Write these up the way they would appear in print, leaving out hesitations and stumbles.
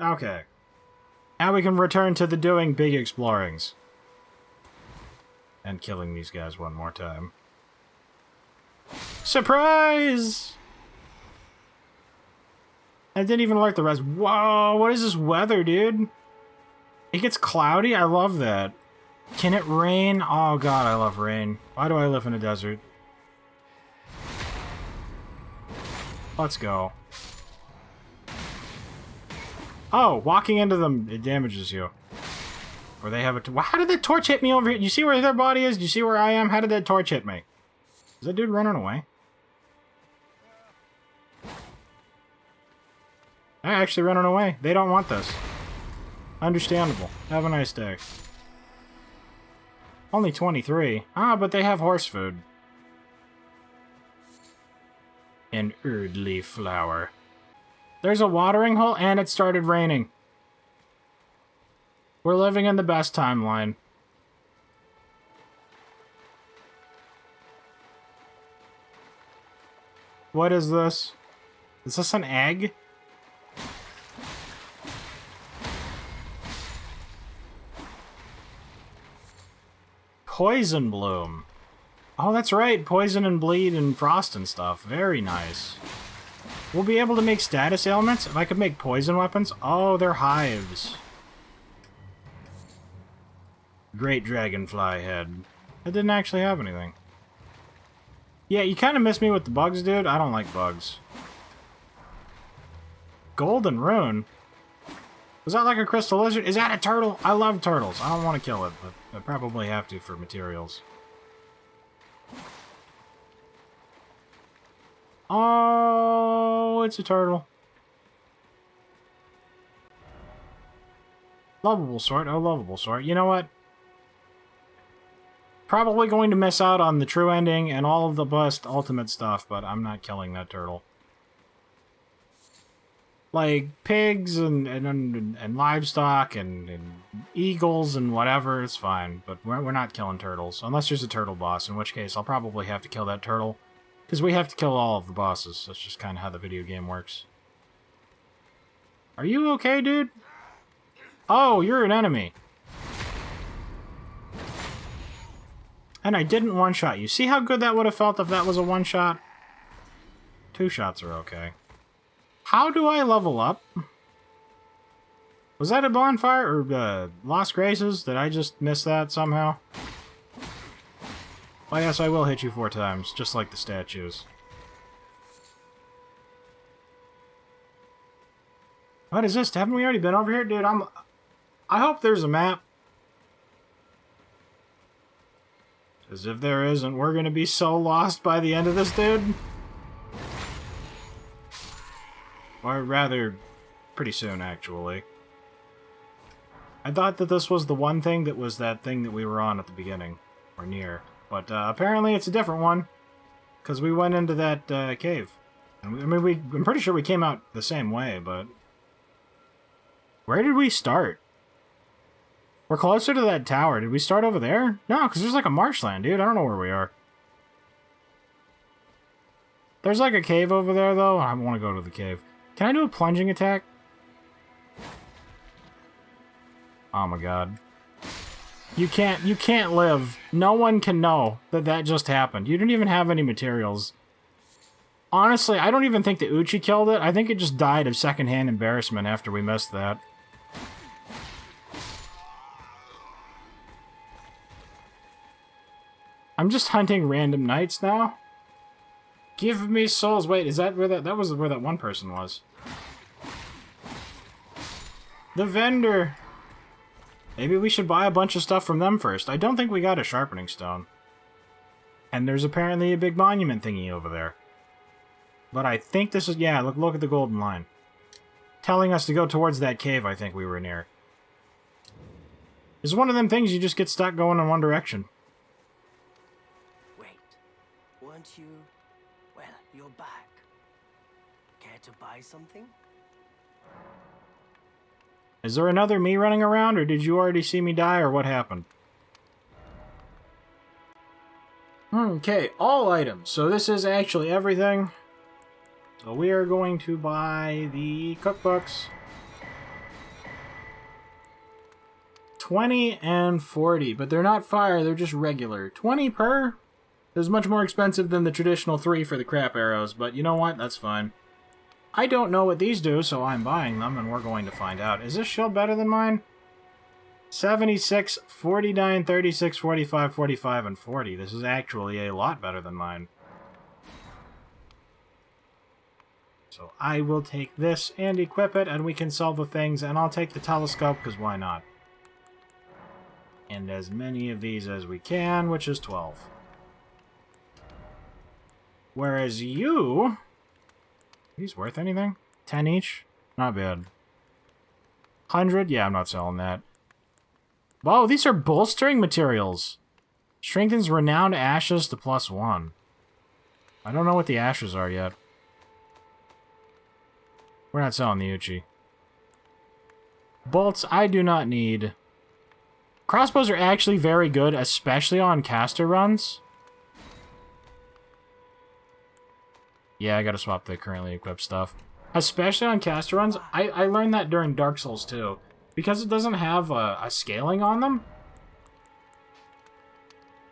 Okay. Now we can return to the doing big explorings. And killing these guys one more time. Surprise! I didn't even like the rest. Whoa, what is this weather, dude? It gets cloudy? I love that. Can it rain? Oh god, I love rain. Why do I live in a desert? Let's go. Oh, walking into them, it damages you. Or they have a... How did that torch hit me over here? You see where their body is? Do you see where I am? How did that torch hit me? Is that dude running away? They're actually running away. They don't want this. Understandable. Have a nice day. Only 23. Ah, but they have horse food. An earthly flower. There's a watering hole, and it started raining. We're living in the best timeline. What is this? Is this an egg? Poison bloom. Oh, that's right. Poison and bleed and frost and stuff. Very nice. We'll be able to make status ailments? If I could make poison weapons? Oh, they're hives. Great dragonfly head. I didn't actually have anything. Yeah, you kind of miss me with the bugs, dude. I don't like bugs. Golden rune? Was that like a crystal lizard? Is that a turtle? I love turtles. I don't want to kill it, but I probably have to for materials. Oh, it's a turtle. Lovable sort. Oh, lovable sort. You know what? Probably going to miss out on the true ending and all of the best ultimate stuff, but I'm not killing that turtle. Like, pigs and livestock and eagles and whatever, it's fine. But we're not killing turtles. Unless there's a turtle boss, in which case I'll probably have to kill that turtle. Because we have to kill all of the bosses. That's just kind of how the video game works. Are you okay, dude? Oh, you're an enemy. And I didn't one-shot you. See how good that would have felt if that was a one-shot? 2 shots are okay. How do I level up? Was that a bonfire or Lost Graces? Did I just miss that somehow? Oh yes, I will hit you 4 times, just like the statues. What is this? Haven't we already been over here? Dude, I hope there's a map. Because if there isn't, we're gonna be so lost by the end of this, dude. Or rather, pretty soon, actually. I thought that this was the one thing that was that thing that we were on at the beginning. Or near. But apparently it's a different one. Because we went into that cave. And I'm pretty sure we came out the same way, but... Where did we start? We're closer to that tower. Did we start over there? No, because there's like a marshland, dude. I don't know where we are. There's like a cave over there, though. I want to go to the cave. Can I do a plunging attack? Oh my god. You can't live. No one can know that that just happened. You didn't even have any materials. Honestly, I don't even think the Uchi killed it. I think it just died of secondhand embarrassment after we missed that. I'm just hunting random knights now. Give me souls. Wait, is that where that was where that one person was? The vendor. Maybe we should buy a bunch of stuff from them first. I don't think we got a sharpening stone. And there's apparently a big monument thingy over there. But I think this is... Yeah, look at the golden line. Telling us to go towards that cave I think we were near. It's one of them things you just get stuck going in one direction. Wait, weren't you... Well, you're back. Care to buy something? Is there another me running around, or did you already see me die, or what happened? Okay, all items. So this is actually everything. So we are going to buy the cookbooks. 20 and 40, but they're not fire, they're just regular. 20 per is much more expensive than the traditional 3 for the crap arrows, but you know what? That's fine. I don't know what these do, so I'm buying them, and we're going to find out. Is this shield better than mine? 76, 49, 36, 45, 45, and 40. This is actually a lot better than mine. So I will take this and equip it, and we can sell the things, and I'll take the telescope, because why not? And as many of these as we can, which is 12. Whereas you... These worth anything? 10 each? Not bad. 100? Yeah, I'm not selling that. Whoa, these are bolstering materials. Strengthens renowned ashes to +1. I don't know what the ashes are yet. We're not selling the Uchi. Bolts, I do not need. Crossbows are actually very good, especially on caster runs. Yeah, I gotta swap the currently equipped stuff. Especially on caster runs. I learned that during Dark Souls too. Because it doesn't have a scaling on them.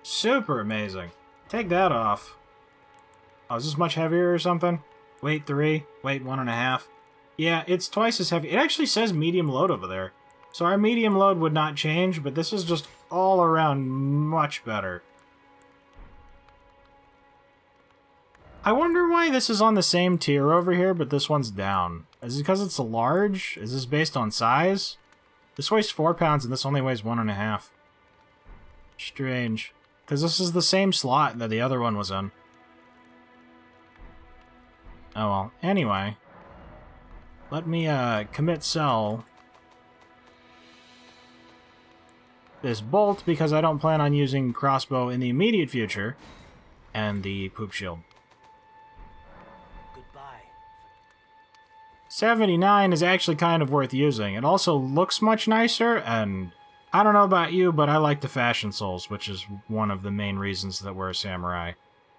Super amazing. Take that off. Oh, is this much heavier or something? Weight 3, weight 1.5. Yeah, it's twice as heavy. It actually says medium load over there. So our medium load would not change, but this is just all around much better. I wonder why this is on the same tier over here, but this one's down. Is it because it's a large? Is this based on size? This weighs 4 pounds and this only weighs 1.5. Strange. Because this is the same slot that the other one was in. Oh well. Anyway. Let me commit sell this bolt because I don't plan on using crossbow in the immediate future. And the poop shield. 79 is actually kind of worth using. It also looks much nicer, and I don't know about you, but I like the fashion souls, which is one of the main reasons that we're a samurai.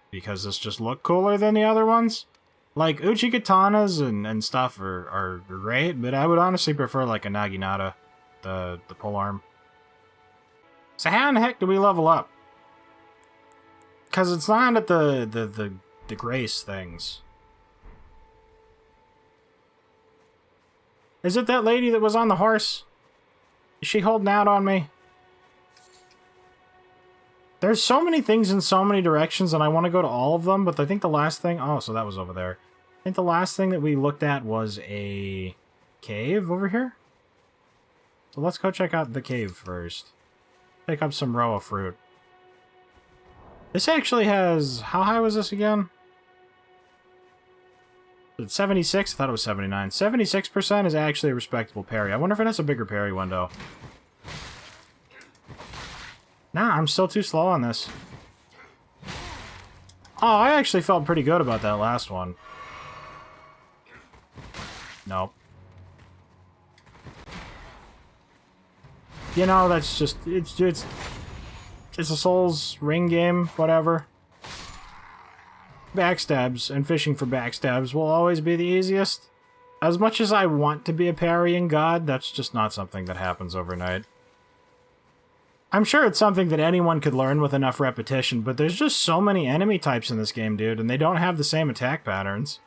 Because this just look cooler than the other ones. Like, Uchi katanas and stuff are great, but I would honestly prefer like a Naginata, the polearm. So how in the heck do we level up? Because it's not at the grace things. Is it that lady that was on the horse? Is she holding out on me? There's so many things in so many directions, and I want to go to all of them, but I think the last thing... Oh, so that was over there. I think the last thing that we looked at was a cave over here. So let's go check out the cave first. Pick up some roa fruit. This actually has... How high was this again? It's 76? I thought it was 79. 76% is actually a respectable parry. I wonder if it has a bigger parry window. Nah, I'm still too slow on this. Oh, I actually felt pretty good about that last one. Nope. You know, that's just... It's a Souls ring game, whatever. Backstabs and fishing for backstabs will always be the easiest. As much as I want to be a parrying god, that's just not something that happens overnight. I'm sure it's something that anyone could learn with enough repetition, but there's just so many enemy types in this game, dude, and they don't have the same attack patterns.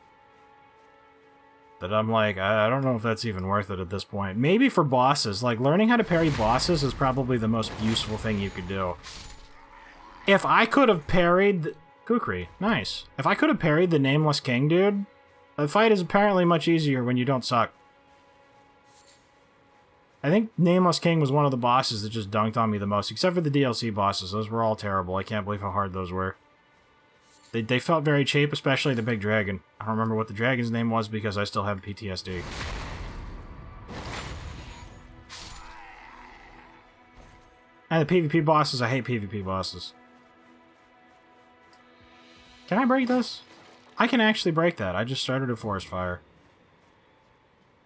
That I'm like, I don't know if that's even worth it at this point. Maybe for bosses. Like, learning how to parry bosses is probably the most useful thing you could do. If I could have parried... Kukri, nice. If I could have parried the Nameless King, dude, the fight is apparently much easier when you don't suck. I think Nameless King was one of the bosses that just dunked on me the most, except for the DLC bosses. Those were all terrible. I can't believe how hard those were. They felt very cheap, especially the big dragon. I don't remember what the dragon's name was because I still have PTSD. And the PvP bosses, I hate PvP bosses. Can I break this? I can actually break that. I just started a forest fire.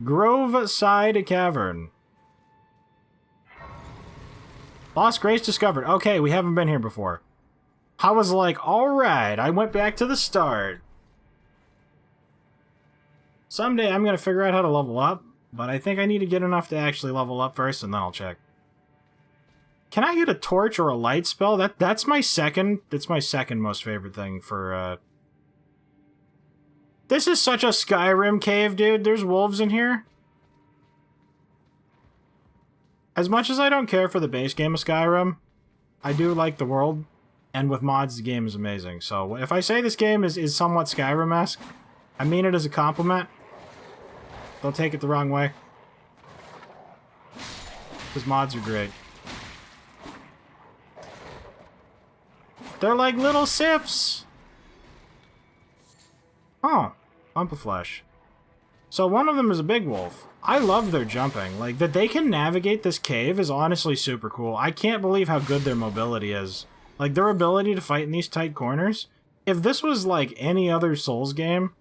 Groveside Cavern. Lost Grace discovered. Okay, we haven't been here before. I was like, alright, I went back to the start. Someday I'm going to figure out how to level up, but I think I need to get enough to actually level up first, and then I'll check. Can I get a torch or a light spell? That's my second most favorite thing for, This is such a Skyrim cave, dude. There's wolves in here. As much as I don't care for the base game of Skyrim, I do like the world, and with mods, the game is amazing. So if I say this game is somewhat Skyrim-esque, I mean it as a compliment. Don't take it the wrong way. Because mods are great. They're like little sifts! Oh, bump of flesh. So one of them is a big wolf. I love their jumping. Like, that they can navigate this cave is honestly super cool. I can't believe how good their mobility is. Like, their ability to fight in these tight corners. If this was like any other Souls game,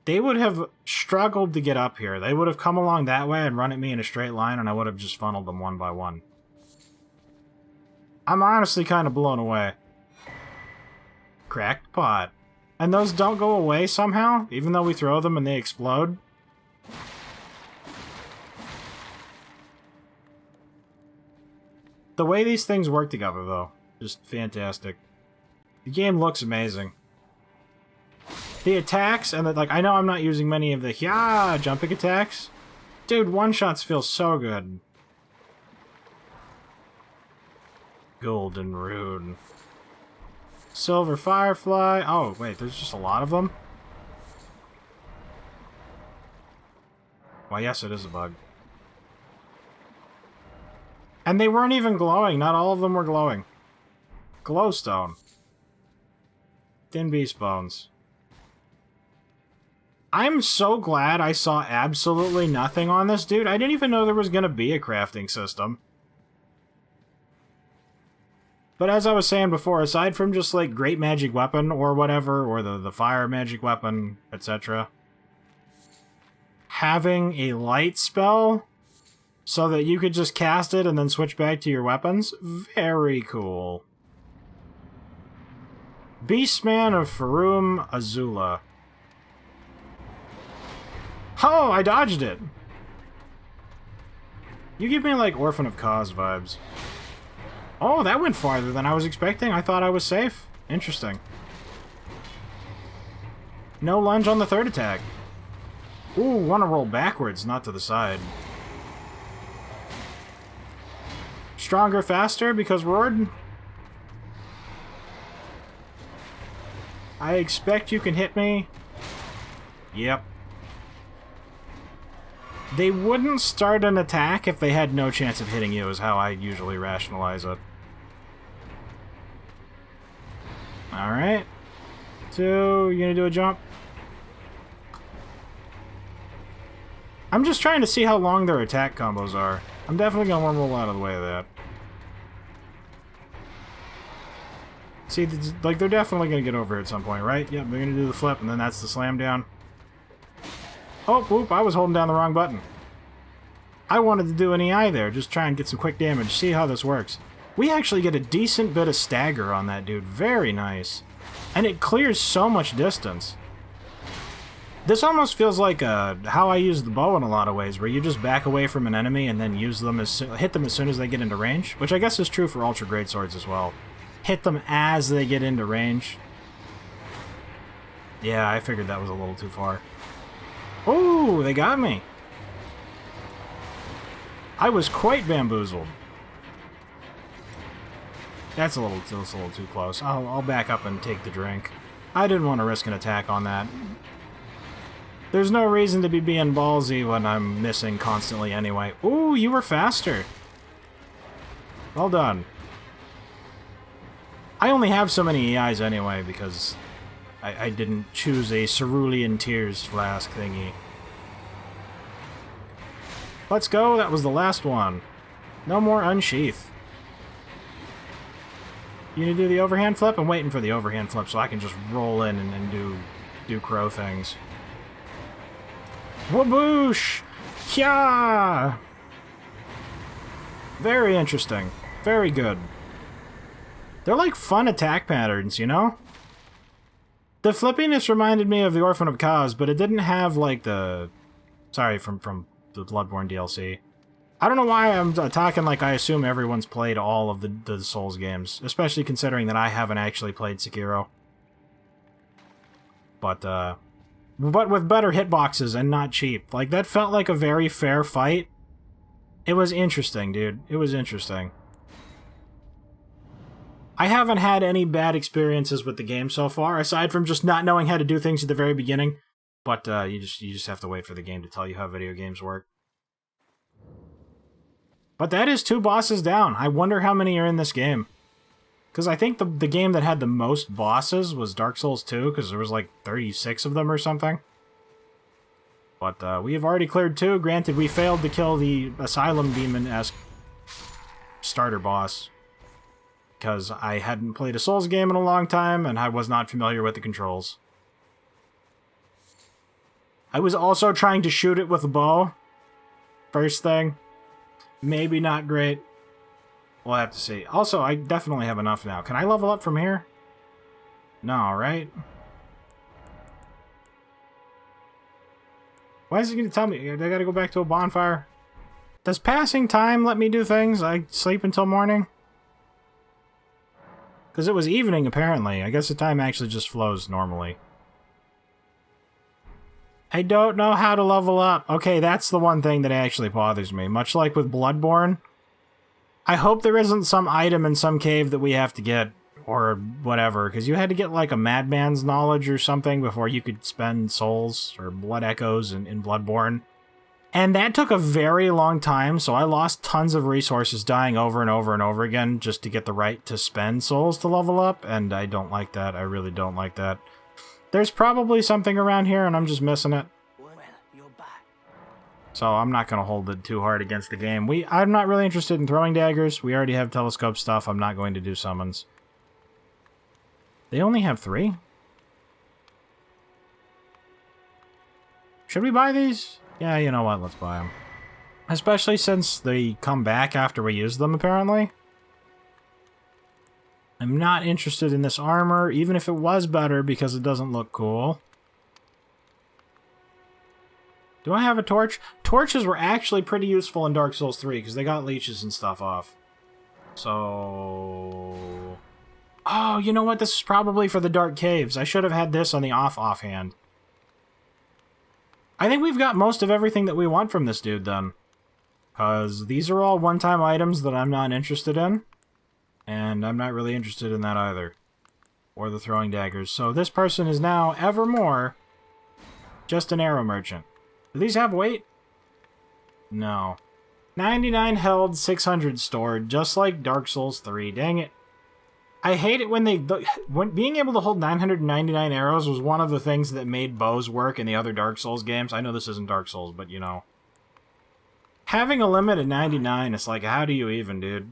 they would have struggled to get up here. They would have come along that way and run at me in a straight line, and I would have just funneled them one by one. I'm honestly kind of blown away. Cracked pot. And those don't go away somehow, even though we throw them and they explode. The way these things work together, though, just fantastic. The game looks amazing. The attacks, and like, I know I'm not using many of the jumping attacks. Dude, one-shots feel so good. Golden Rune. Silver Firefly. Oh, wait, there's just a lot of them? Well, yes, it is a bug. And they weren't even glowing. Not all of them were glowing. Glowstone. Thin beast bones. I'm so glad I saw absolutely nothing on this, dude. I didn't even know there was going to be a crafting system. But as I was saying before, aside from just like great magic weapon or whatever, or the fire magic weapon, etc., having a light spell so that you could just cast it and then switch back to your weapons, very cool. Beastman of Farum Azula. Oh, I dodged it! You give me like Orphan of Cause vibes. Oh, that went farther than I was expecting. I thought I was safe. Interesting. No lunge on the third attack. Ooh, want to roll backwards, not to the side. Stronger, faster, because roared. I expect you can hit me. Yep. They wouldn't start an attack if they had no chance of hitting you, is how I usually rationalize it. Alright. So, you gonna do a jump? I'm just trying to see how long their attack combos are. I'm definitely gonna want to roll out of the way of that. See, like, they're definitely gonna get over it at some point, right? Yep, they're gonna do the flip, and then that's the slam down. Oh, whoop, I was holding down the wrong button. I wanted to do an EI there, just try and get some quick damage, see how this works. We actually get a decent bit of stagger on that dude, very nice. And it clears so much distance. This almost feels like how I use the bow in a lot of ways, where you just back away from an enemy and then use them hit them as soon as they get into range, which I guess is true for Ultra Greatswords as well. Hit them as they get into range. Yeah, I figured that was a little too far. Oh, they got me. I was quite bamboozled. That's a little too close. I'll back up and take the drink. I didn't want to risk an attack on that. There's no reason to be being ballsy when I'm missing constantly anyway. Ooh, you were faster. Well done. I only have so many EIs anyway because I didn't choose a Cerulean Tears flask thingy. Let's go, that was the last one. No more unsheath. You gonna do the overhand flip? I'm waiting for the overhand flip so I can just roll in and do crow things. Waboosh! Yeah! Very interesting. Very good. They're like fun attack patterns, you know? The flippiness reminded me of the Orphan of Cause, but it didn't have like the... Sorry, from the Bloodborne DLC. I don't know why I'm talking like I assume everyone's played all of the Souls games, especially considering that I haven't actually played Sekiro. But with better hitboxes and not cheap. Like, that felt like a very fair fight. It was interesting, dude. It was interesting. I haven't had any bad experiences with the game so far, aside from just not knowing how to do things at the very beginning. But you just have to wait for the game to tell you how video games work. But that is 2 bosses down. I wonder how many are in this game. Because I think the game that had the most bosses was Dark Souls 2, because there was like 36 of them or something. But we have already cleared 2. Granted, we failed to kill the Asylum Demon-esque starter boss. Because I hadn't played a Souls game in a long time, and I was not familiar with the controls. I was also trying to shoot it with a bow. First thing. Maybe not great. We'll have to see. Also, I definitely have enough now. Can I level up from here? No, right? Why is it going to tell me? I gotta go back to a bonfire. Does passing time let me do things? I sleep until morning? Because it was evening, apparently. I guess the time actually just flows normally. I don't know how to level up. Okay, that's the one thing that actually bothers me. Much like with Bloodborne. I hope there isn't some item in some cave that we have to get, or whatever, because you had to get like a madman's knowledge or something before you could spend souls or blood echoes in Bloodborne. And that took a very long time, so I lost tons of resources dying over and over and over again just to get the right to spend souls to level up, and I don't like that. I really don't like that. There's probably something around here, and I'm just missing it. Well, you're back. So I'm not going to hold it too hard against the game. I'm not really interested in throwing daggers. We already have telescope stuff. I'm not going to do summons. They only have 3? Should we buy these? Yeah, you know what? Let's buy them. Especially since they come back after we use them, apparently. I'm not interested in this armor, even if it was better, because it doesn't look cool. Do I have a torch? Torches were actually pretty useful in Dark Souls 3, because they got leeches and stuff off. So... Oh, you know what? This is probably for the Dark Caves. I should have had this on the offhand. I think we've got most of everything that we want from this dude, then. Because these are all one-time items that I'm not interested in. And I'm not really interested in that either. Or the throwing daggers. So this person is now, evermore, just an arrow merchant. Do these have weight? No. 99 held, 600 stored, just like Dark Souls 3. Dang it. I hate it when being able to hold 999 arrows was one of the things that made bows work in the other Dark Souls games. I know this isn't Dark Souls, but you know. Having a limit at 99, it's like, how do you even, dude?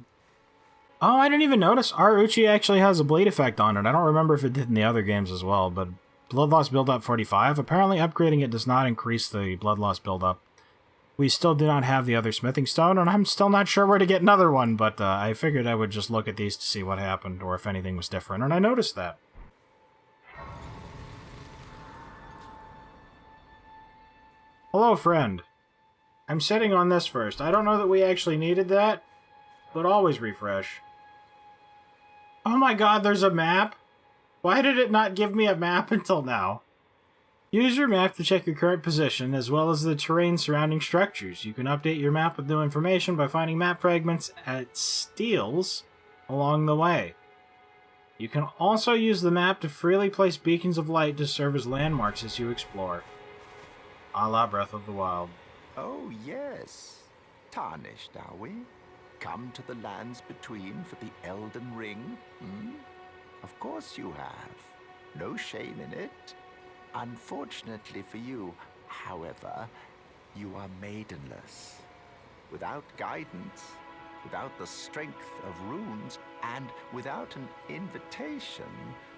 Oh, I didn't even notice. Our Uchi actually has a bleed effect on it. I don't remember if it did in the other games as well, but blood loss buildup 45. Apparently upgrading it does not increase the blood loss buildup. We still do not have the other smithing stone, and I'm still not sure where to get another one, but I figured I would just look at these to see what happened, or if anything was different, and I noticed that. Hello, friend. I'm sitting on this first. I don't know that we actually needed that, but always refresh. Oh my god, there's a map? Why did it not give me a map until now? Use your map to check your current position, as well as the terrain surrounding structures. You can update your map with new information by finding map fragments at steals along the way. You can also use the map to freely place beacons of light to serve as landmarks as you explore. A la Breath of the Wild. Oh, yes. Tarnished, are we? Come to the lands between for the Elden Ring? Hmm? Of course you have. No shame in it. Unfortunately for you, however, you are maidenless. Without guidance, without the strength of runes, and without an invitation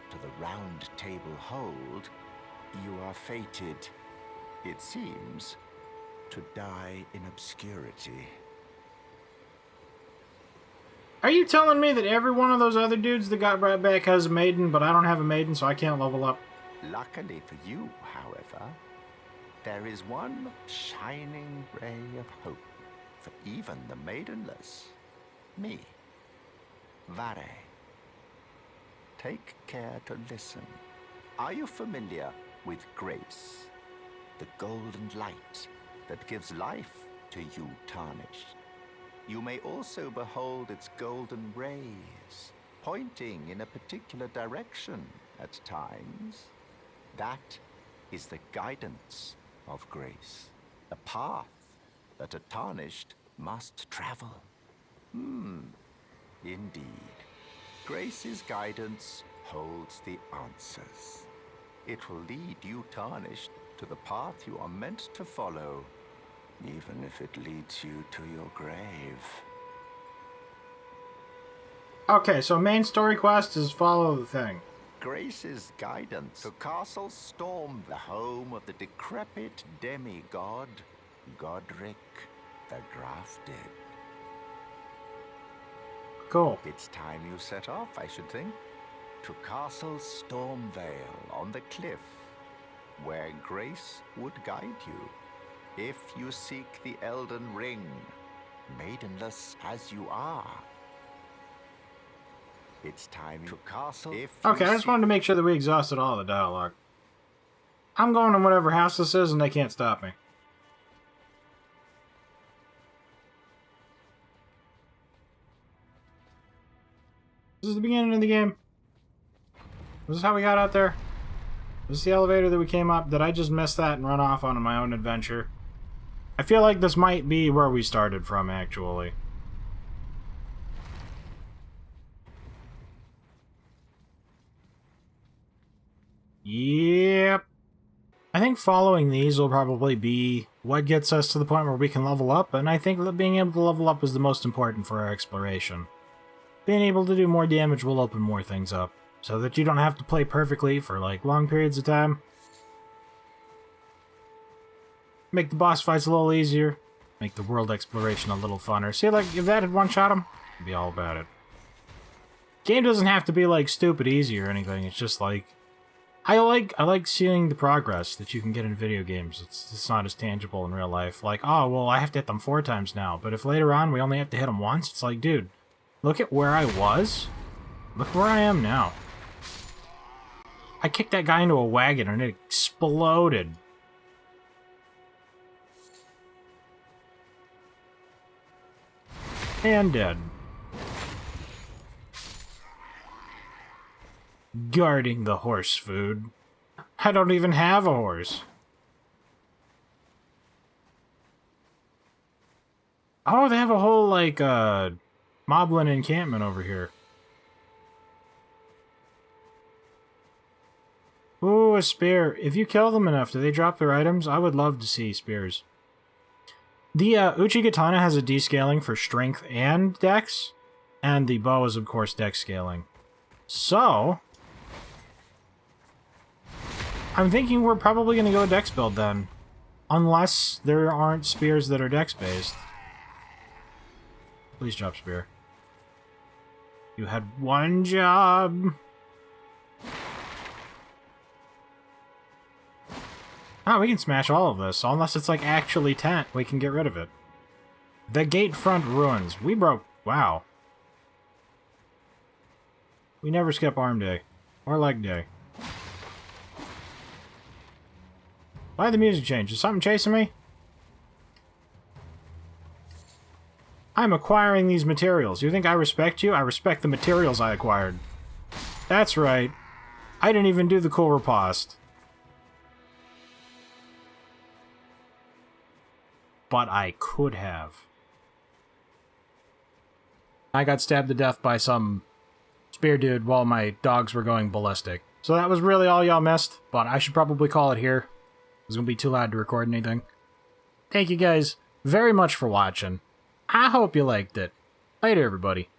to the Round Table Hold, you are fated, it seems, to die in obscurity. Are you telling me that every one of those other dudes that got brought back has a maiden, but I don't have a maiden, so I can't level up? Luckily for you, however, there is one shining ray of hope. for even the maidenless. Me, Varre. Take care to listen. Are you familiar with grace? The golden light that gives life to you tarnished. You may also behold its golden rays, pointing in a particular direction at times. That is the guidance of grace, a path that a tarnished must travel. Indeed. Grace's guidance holds the answers. It will lead you tarnished to the path you are meant to follow, even if it leads you to your grave. Okay, so main story quest is follow the thing. Grace's guidance to Castle Storm, the home of the decrepit demigod, Godric the Drafted. Cool. It's time you set off, I should think, to Castle Stormvale on the cliff, where Grace would guide you, if you seek the Elden Ring, maidenless as you are. It's time to Castle. Okay, I just wanted to make sure that we exhausted all the dialogue. I'm going to whatever house this is, and they can't stop me. This is the beginning of the game. This is how we got out there. This is the elevator that we came up. Did I just miss that and run off on my own adventure? I feel like this might be where we started from, actually. Yep. I think following these will probably be what gets us to the point where we can level up, and I think that being able to level up is the most important for our exploration. Being able to do more damage will open more things up, so that you don't have to play perfectly for, like, long periods of time. Make the boss fights a little easier. Make the world exploration a little funner. See, like, if that had one-shot him, I'd be all about it. Game doesn't have to be, like, stupid easy or anything. It's just, like... I like seeing the progress that you can get in video games. It's not as tangible in real life. Like, oh, well, I have to hit them 4 times now. But if later on we only have to hit them once, it's like, dude, look at where I was. Look where I am now. I kicked that guy into a wagon and it exploded. And dead. Guarding the horse food. I don't even have a horse. Oh, they have a whole, like, moblin encampment over here. Ooh, a spear. If you kill them enough, do they drop their items? I would love to see spears. The Uchigatana has a descaling for strength and dex, and the bow is, of course, dex scaling. So, I'm thinking we're probably going to go dex build then. Unless there aren't spears that are dex based. Please drop spear. You had one job. Oh, we can smash all of this. So unless it's like actually tent, we can get rid of it. The gate front ruins. We broke... Wow. We never skip arm day. Or leg day. Why the music change? Is something chasing me? I'm acquiring these materials. You think I respect you? I respect the materials I acquired. That's right. I didn't even do the cool riposte. But I could have. I got stabbed to death by some spear dude while my dogs were going ballistic. So that was really all y'all missed, but I should probably call it here. It's gonna be too loud to record anything. Thank you guys very much for watching. I hope you liked it. Later, everybody.